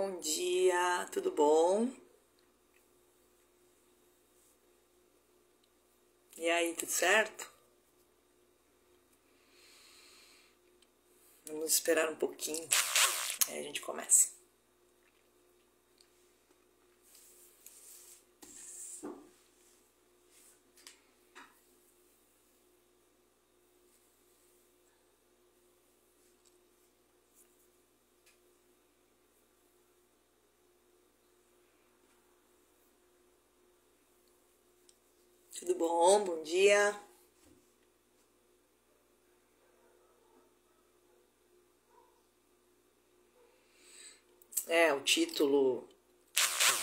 Bom dia, tudo bom? E aí, tudo certo? Vamos esperar um pouquinho, aí a gente começa. Tudo bom? Bom dia. O título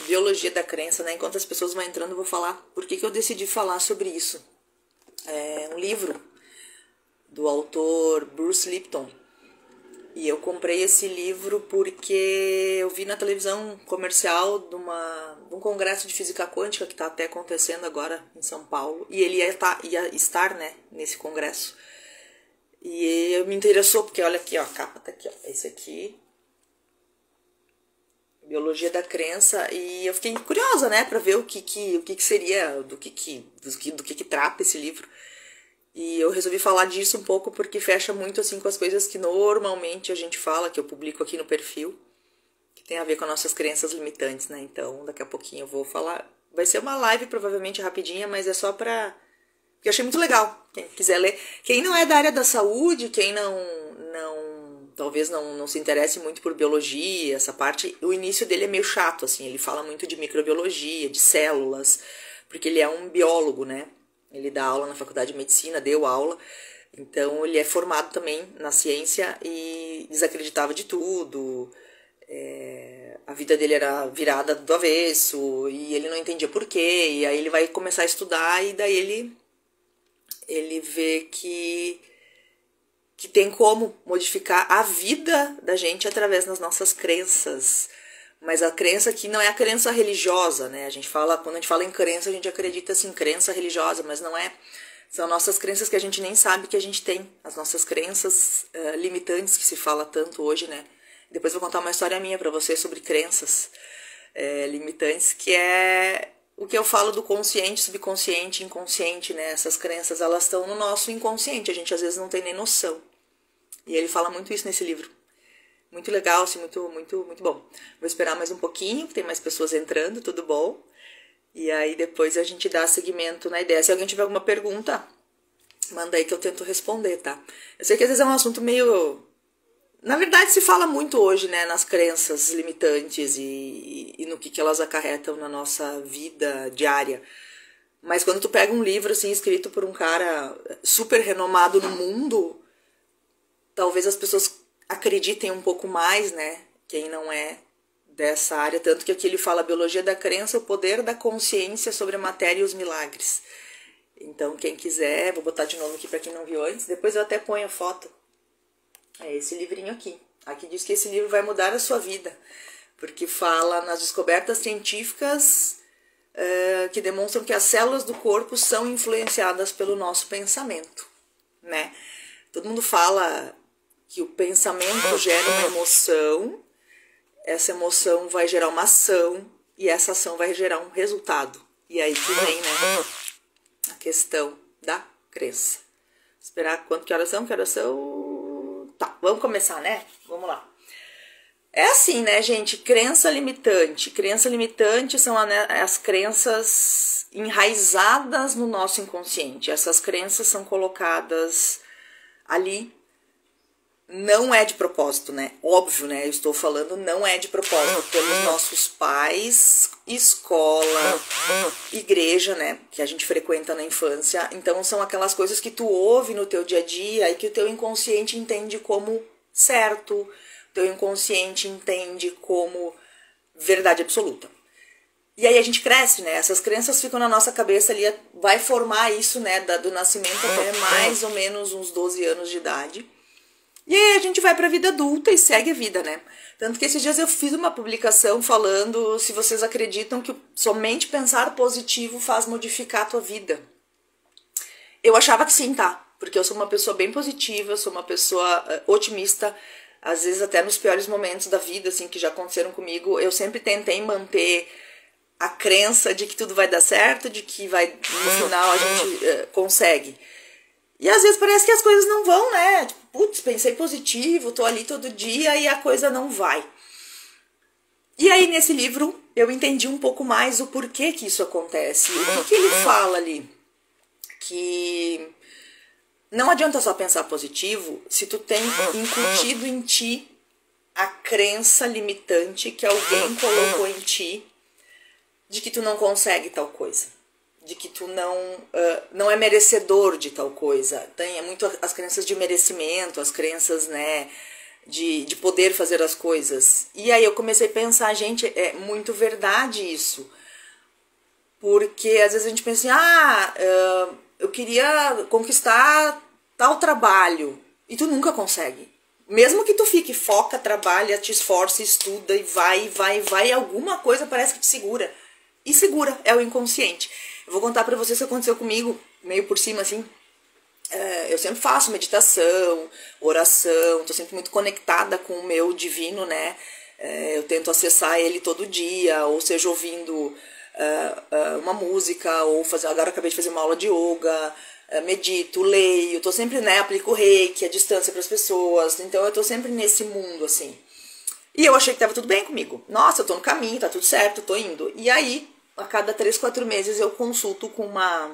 Biologia da Crença, né? Enquanto as pessoas vão entrando, eu vou falar por que eu decidi falar sobre isso. É um livro do autor Bruce Lipton. E eu comprei esse livro porque eu vi na televisão comercial de um congresso de física quântica que está até acontecendo agora em São Paulo. E ele ia estar, né, nesse congresso. E me interessou, porque olha aqui, ó, a capa tá aqui, ó, esse aqui, Biologia da Crença, e eu fiquei curiosa, né, para ver o que seria, do que trata esse livro. E eu resolvi falar disso um pouco porque fecha muito assim com as coisas que normalmente a gente fala, que eu publico aqui no perfil, que tem a ver com as nossas crenças limitantes, né? Então, daqui a pouquinho eu vou falar. Vai ser uma live provavelmente rapidinha, mas é só pra... porque eu achei muito legal. Quem quiser ler. Quem não é da área da saúde, quem talvez não se interesse muito por biologia, essa parte, o início dele é meio chato, assim. Ele fala muito de microbiologia, de células, porque ele é um biólogo, né? Ele dá aula na faculdade de medicina, deu aula, então ele é formado também na ciência e desacreditava de tudo. A vida dele era virada do avesso e ele não entendia por quê. E aí ele vai começar a estudar e daí ele vê que tem como modificar a vida da gente através das nossas crenças. Mas a crença aqui não é a crença religiosa, né? Quando a gente fala em crença, a gente acredita assim, crença religiosa, mas não é. São nossas crenças que a gente nem sabe que a gente tem. As nossas crenças limitantes que se fala tanto hoje, né? Depois vou contar uma história minha pra vocês sobre crenças limitantes, que é o que eu falo do consciente, subconsciente, inconsciente, né? Essas crenças, elas estão no nosso inconsciente, a gente às vezes não tem nem noção. E ele fala muito isso nesse livro. Muito legal, assim, muito bom. Vou esperar mais um pouquinho, que tem mais pessoas entrando, tudo bom? E aí depois a gente dá seguimento na ideia. Se alguém tiver alguma pergunta, manda aí que eu tento responder, tá? Eu sei que às vezes é um assunto meio... Na verdade se fala muito hoje, né, nas crenças limitantes e no que elas acarretam na nossa vida diária. Mas quando tu pega um livro, assim, escrito por um cara super renomado no mundo, talvez as pessoas acreditem um pouco mais, né? Quem não é dessa área. Tanto que aqui ele fala Biologia da Crença, o poder da consciência sobre a matéria e os milagres. Então, quem quiser, vou botar de novo aqui para quem não viu antes. Depois eu até ponho a foto. É esse livrinho aqui. Aqui diz que esse livro vai mudar a sua vida. Porque fala nas descobertas científicas que demonstram que as células do corpo são influenciadas pelo nosso pensamento, né? Todo mundo fala que o pensamento gera uma emoção, essa emoção vai gerar uma ação e essa ação vai gerar um resultado. E aí que vem, né, a questão da crença. Esperar que horas são? Que horas são? Tá, vamos começar, né? Vamos lá. É assim, né, gente? Crença limitante. Crença limitante são as crenças enraizadas no nosso inconsciente. Essas crenças são colocadas ali. Não é de propósito, né? Óbvio, né? Eu estou falando não é de propósito. Pelos nossos pais, escola, igreja, né? Que a gente frequenta na infância. Então, são aquelas coisas que tu ouve no teu dia a dia e que o teu inconsciente entende como certo. O teu inconsciente entende como verdade absoluta. E aí a gente cresce, né? Essas crenças ficam na nossa cabeça ali, vai formar isso, né? Do nascimento até mais ou menos uns 12 anos de idade. E aí a gente vai pra vida adulta e segue a vida, né? Tanto que esses dias eu fiz uma publicação falando se vocês acreditam que somente pensar positivo faz modificar a tua vida. Eu achava que sim, tá? Porque eu sou uma pessoa bem positiva, eu sou uma pessoa otimista, às vezes até nos piores momentos da vida, assim, que já aconteceram comigo, eu sempre tentei manter a crença de que tudo vai dar certo, de que vai, no final a gente consegue. E às vezes parece que as coisas não vão, né? Tipo, putz, pensei positivo, tô ali todo dia e a coisa não vai. E aí nesse livro eu entendi um pouco mais o porquê que isso acontece. O que ele fala ali? Que não adianta só pensar positivo se tu tem incutido em ti a crença limitante que alguém colocou em ti de que tu não consegue tal coisa, de que tu não é merecedor de tal coisa. Tem muito as crenças de merecimento, as crenças, né, de poder fazer as coisas. E aí eu comecei a pensar, gente, é muito verdade isso. Porque às vezes a gente pensa assim, eu queria conquistar tal trabalho, e tu nunca consegue. Mesmo que tu fique, foca, trabalha, te esforce, estuda e vai, alguma coisa parece que te segura. E segura, é o inconsciente. Eu vou contar pra vocês o que aconteceu comigo, meio por cima, assim. Eu sempre faço meditação, oração, tô sempre muito conectada com o meu divino, né? Eu tento acessar ele todo dia, ou seja, ouvindo uma música, ou agora acabei de fazer uma aula de yoga, medito, leio, tô sempre, né, aplico reiki, a distância para as pessoas, então eu tô sempre nesse mundo, assim. E eu achei que tava tudo bem comigo. Nossa, eu tô no caminho, tá tudo certo, tô indo. E aí, a cada 3, 4 meses eu consulto com uma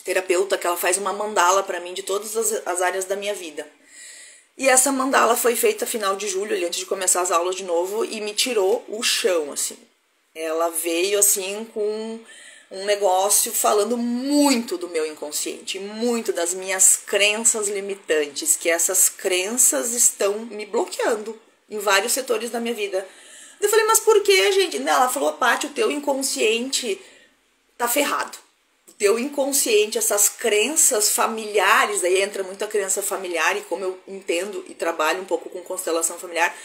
terapeuta que ela faz uma mandala pra mim de todas as áreas da minha vida. E essa mandala foi feita final de julho, ali antes de começar as aulas de novo, e me tirou o chão, assim. Ela veio, assim, com um negócio falando muito do meu inconsciente, muito das minhas crenças limitantes, que essas crenças estão me bloqueando em vários setores da minha vida. Eu falei, mas por que, gente? Não, ela falou, Paty, o teu inconsciente tá ferrado. O teu inconsciente, essas crenças familiares, daí entra muito a crença familiar, e como eu entendo e trabalho um pouco com constelação familiar,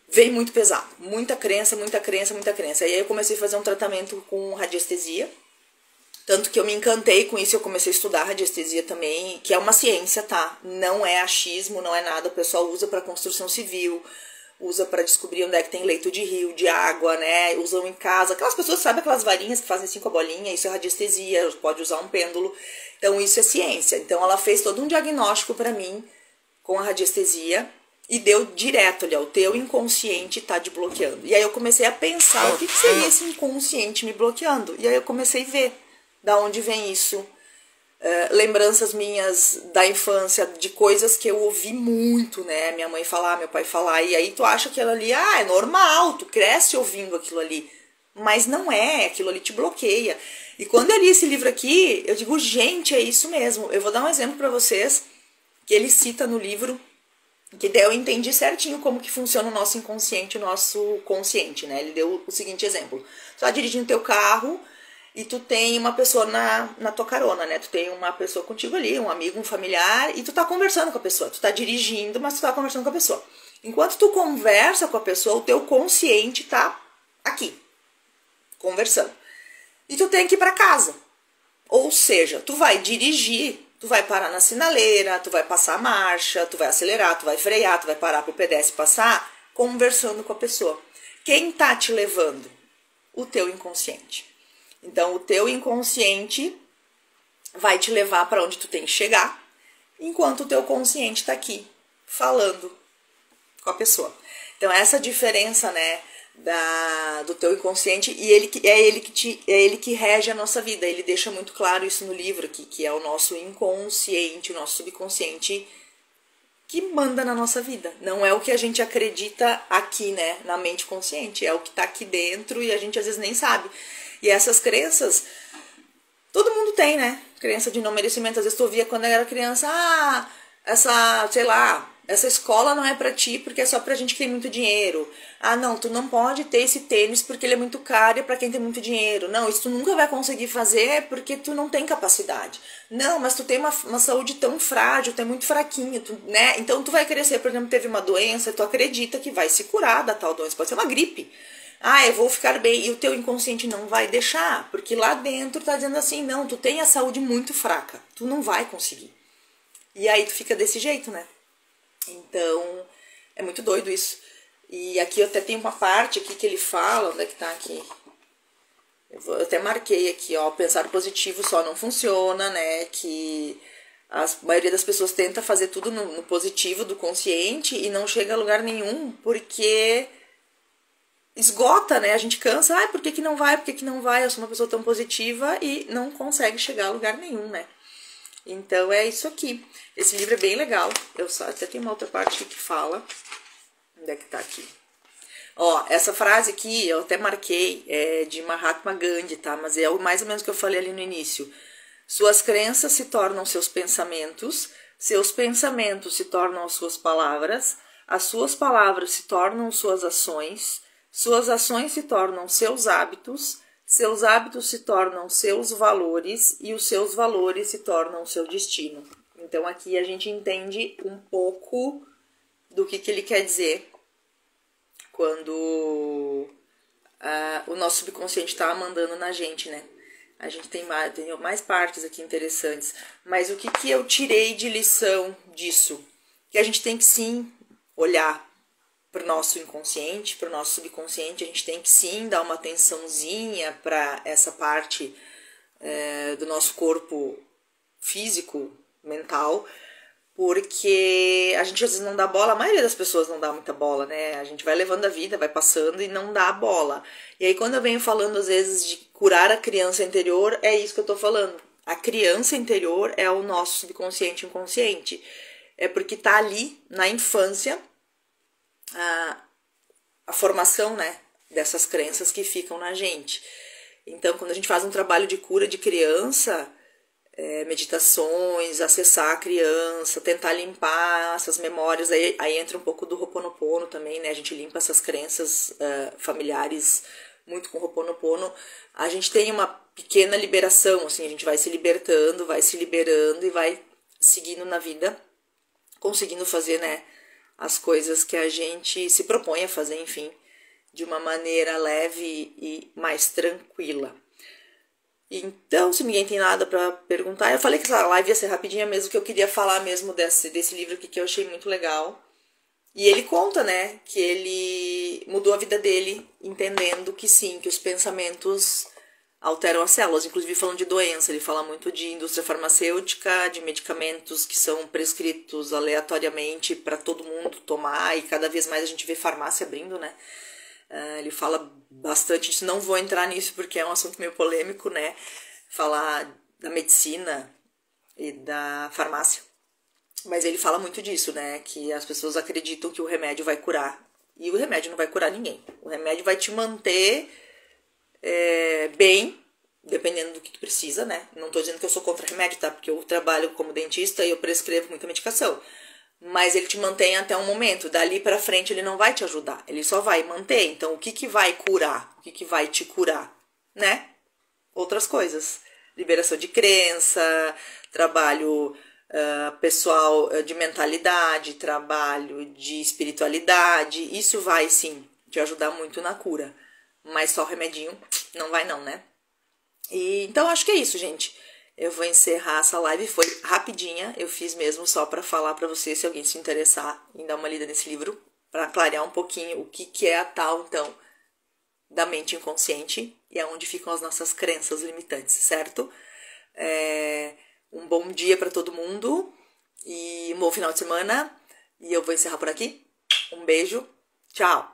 vem muito pesado. Muita crença, muita crença, muita crença. E aí eu comecei a fazer um tratamento com radiestesia. Tanto que eu me encantei com isso, eu comecei a estudar radiestesia também, que é uma ciência, tá? Não é achismo, não é nada. O pessoal usa para construção civil, usa para descobrir onde é que tem leito de rio, de água, né? Usam em casa. Aquelas pessoas, sabe aquelas varinhas que fazem assim com a bolinha? Isso é radiestesia, pode usar um pêndulo. Então isso é ciência. Então ela fez todo um diagnóstico para mim com a radiestesia. E deu direto ali, ó, o teu inconsciente tá te bloqueando. E aí eu comecei a pensar, o que seria esse inconsciente me bloqueando? E aí eu comecei a ver da onde vem isso. Lembranças minhas da infância, de coisas que eu ouvi muito, né? Minha mãe falar, meu pai falar. E aí tu acha que aquilo ali, é normal, tu cresce ouvindo aquilo ali. Mas não é, aquilo ali te bloqueia. E quando eu li esse livro aqui, eu digo, gente, é isso mesmo. Eu vou dar um exemplo pra vocês, que ele cita no livro, que daí eu entendi certinho como que funciona o nosso inconsciente, o nosso consciente, né? Ele deu o seguinte exemplo. Tu tá dirigindo teu carro e tu tem uma pessoa na tua carona, né? Tu tem uma pessoa contigo ali, um amigo, um familiar, e tu tá conversando com a pessoa. Tu tá dirigindo, mas tu tá conversando com a pessoa. Enquanto tu conversa com a pessoa, o teu consciente tá aqui, conversando. E tu tem que ir pra casa. Ou seja, tu vai dirigir, tu vai parar na sinaleira, tu vai passar a marcha, tu vai acelerar, tu vai frear, tu vai parar pro pedestre passar, conversando com a pessoa. Quem tá te levando? O teu inconsciente. Então, o teu inconsciente vai te levar para onde tu tem que chegar, enquanto o teu consciente tá aqui, falando com a pessoa. Então, essa diferença, né, do teu inconsciente, e é ele que rege a nossa vida. Ele deixa muito claro isso no livro aqui, que é o nosso inconsciente, o nosso subconsciente que manda na nossa vida. Não é o que a gente acredita aqui, né, na mente consciente, é o que tá aqui dentro e a gente às vezes nem sabe. E essas crenças, todo mundo tem, né? Crença de não merecimento. Às vezes tu ouvia quando eu era criança, essa escola não é pra ti porque é só pra gente que tem muito dinheiro. Não, tu não pode ter esse tênis porque ele é muito caro e é pra quem tem muito dinheiro. Não, isso tu nunca vai conseguir fazer porque tu não tem capacidade. Não, mas tu tem uma saúde tão frágil, tu é muito fraquinho, né? Então tu vai crescer, por exemplo, teve uma doença, tu acredita que vai se curar da tal doença. Pode ser uma gripe. Eu vou ficar bem. E o teu inconsciente não vai deixar, porque lá dentro tá dizendo assim, não, tu tem a saúde muito fraca, tu não vai conseguir. E aí tu fica desse jeito, né? Então, É muito doido isso. E aqui eu até tenho uma parte aqui que ele fala, onde é que tá aqui? Eu até marquei aqui, ó, pensar positivo só não funciona, né? Que a maioria das pessoas tenta fazer tudo no positivo do consciente e não chega a lugar nenhum, porque esgota, né? A gente cansa, por que que não vai? Por que que não vai? Eu sou uma pessoa tão positiva e não consegue chegar a lugar nenhum, né? Então é isso aqui. Esse livro é bem legal. Eu só até tem uma outra parte aqui que fala. Onde é que tá aqui? Ó, essa frase aqui eu até marquei, é de Mahatma Gandhi, tá? Mas é mais ou menos o que eu falei ali no início. Suas crenças se tornam seus pensamentos se tornam as suas palavras se tornam suas ações se tornam seus hábitos se tornam seus valores e os seus valores se tornam seu destino. Então aqui a gente entende um pouco do que ele quer dizer quando o nosso subconsciente está mandando na gente, né? A gente tem mais partes aqui interessantes. Mas o que eu tirei de lição disso? Que a gente tem que sim olhar para o nosso inconsciente, para o nosso subconsciente. A gente tem que sim dar uma atençãozinha para essa parte do nosso corpo físico, mental, porque a gente às vezes não dá bola, a maioria das pessoas não dá muita bola, né? A gente vai levando a vida, vai passando e não dá bola. E aí quando eu venho falando às vezes de curar a criança interior, é isso que eu tô falando. A criança interior é o nosso subconsciente inconsciente. É porque tá ali na infância a formação, né, dessas crenças que ficam na gente. Então quando a gente faz um trabalho de cura de criança, meditações, acessar a criança, tentar limpar essas memórias, aí entra um pouco do Ho'oponopono também, né? A gente limpa essas crenças familiares muito com o Ho'oponopono. A gente tem uma pequena liberação, assim, a gente vai se libertando, vai se liberando e vai seguindo na vida, conseguindo fazer, né, as coisas que a gente se propõe a fazer, enfim, de uma maneira leve e mais tranquila. Então, se ninguém tem nada para perguntar, eu falei que essa live ia ser rapidinha mesmo, que eu queria falar mesmo desse livro aqui que eu achei muito legal. E ele conta, né, que ele mudou a vida dele entendendo que sim, que os pensamentos alteram as células, inclusive falando de doença, ele fala muito de indústria farmacêutica, de medicamentos que são prescritos aleatoriamente para todo mundo tomar, e cada vez mais a gente vê farmácia abrindo, né? Ele fala bastante disso, não vou entrar nisso porque é um assunto meio polêmico, né? Falar da medicina e da farmácia. Mas ele fala muito disso, né? Que as pessoas acreditam que o remédio vai curar. E o remédio não vai curar ninguém. O remédio vai te manter bem, dependendo do que tu precisa, né? Não tô dizendo que eu sou contra remédio, tá? Porque eu trabalho como dentista e eu prescrevo muita medicação. Mas ele te mantém até um momento. Dali pra frente ele não vai te ajudar. Ele só vai manter. Então o que vai curar? O que vai te curar? Né? Outras coisas. Liberação de crença, trabalho pessoal de mentalidade, trabalho de espiritualidade. Isso vai sim te ajudar muito na cura. Mas só o remedinho não vai não, né? E, então acho que é isso, gente. Eu vou encerrar essa live, foi rapidinha, eu fiz mesmo só para falar para você, se alguém se interessar em dar uma lida nesse livro, para clarear um pouquinho o que é a tal, então, da mente inconsciente e aonde ficam as nossas crenças limitantes, certo? Um bom dia para todo mundo e um bom final de semana, e eu vou encerrar por aqui. Um beijo, tchau!